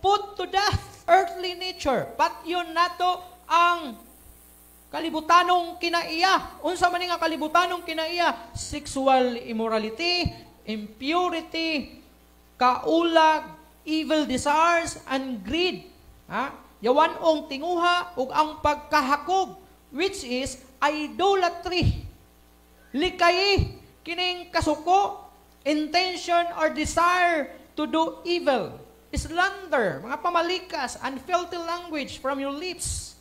put to death earthly nature. Patyon nato ang kalibutanong kinaiya. Unsa man nga kalibutanong kinaiya? Sexual immorality, impurity, kaulag, evil desires, and greed. Yawanong tinguha ug ang pagkahakog, which is idolatry. Likay kining kasuko, intention or desire to do evil. Slander, mga pamalikas, unfilthy language from your lips.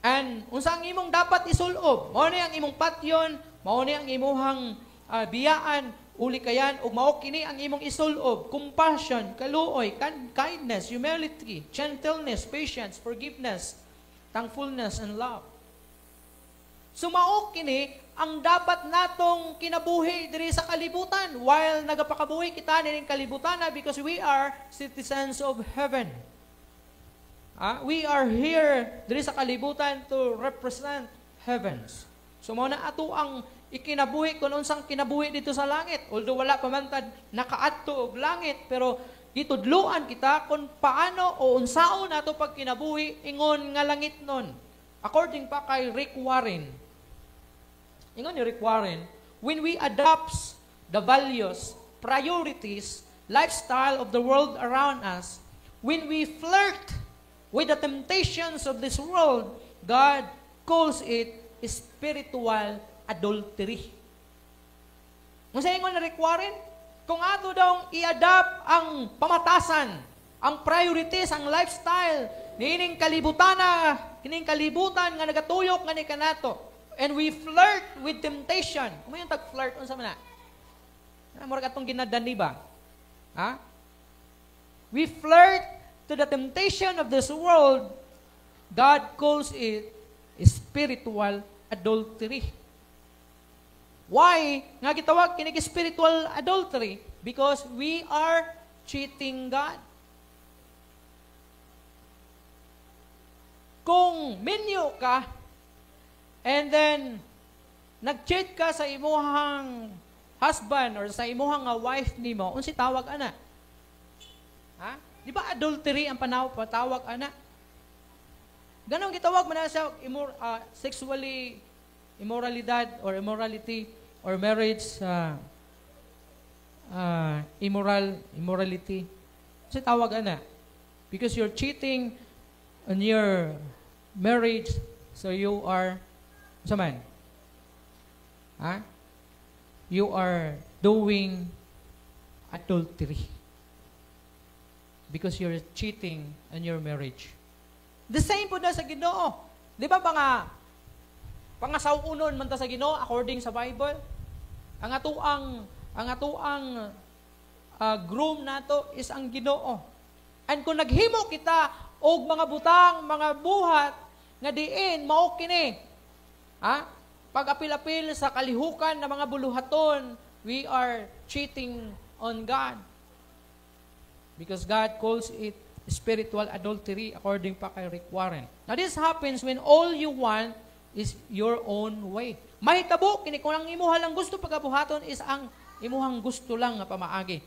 And unsa ang imong dapat isulob? Mao ni ang imong patyon, mao ni ang imuhang biyaan, uli kayan, ug mao kini ang imong isulob: compassion, kaluoy, kindness, humility, gentleness, patience, forgiveness, thankfulness, and love. So mao kini ang dapat natong kinabuhi diri sa kalibutan while nagapakabuhi kita nining kalibutan because we are citizens of heaven. We are here diri sa kalibutan to represent heavens. So mao na ato ang ikinabuhi kung unsang kinabuhi dito sa langit. Although wala pa man tad nakaadto og langit, pero gitudloan kita kung paano o unsaon nato pag kinabuhi ingon nga langit nun. According pa kay Rick Warren, ingon ni Rick Warren, when we adopt the values, priorities, lifestyle of the world around us, when we flirt with the temptations of this world, God calls it spiritual adultery. Kung sa ingon ni Rick Warren, kung ato daw i-adapt ang pamatasan, ang priorities, ang lifestyle, nining kalibutan nga nagatuyok nga ni kanato, and we flirt with temptation. Kung yung tag-flirt, unsa man na? Murag atong ginadani ba? We flirt to the temptation of this world. God calls it spiritual adultery. Why? Nga gitawag kinig spiritual adultery? Because we are cheating God. Kung minyo ka, and then nag-cheat ka sa imuhang husband or sa imuhang wife nimo, unsi tawag ana? Di ba adultery ang patawag ana? Ganong gitawag man na siya sexually immoralidad or immorality or marriage immorality. Unsi tawag ana? Because you're cheating on your marriage, so you are you are doing adultery because you're cheating on your marriage. The same po na sa Ginoo. Di ba pangasawunon man ta sa Ginoo according sa Bible? Ang atuang groom nato is ang Ginoo. And kung naghimo kita og mga butang, mga buhat nga diin mao kini, pag-apil-apil sa kalihukan ng mga buluhaton, we are cheating on God. Because God calls it spiritual adultery according pa kay Rick Warren. Now this happens when all you want is your own way. Mahitabo kini kung ang imuha lang gusto pagabuhaton is ang imuhang gusto lang nga pamaagi.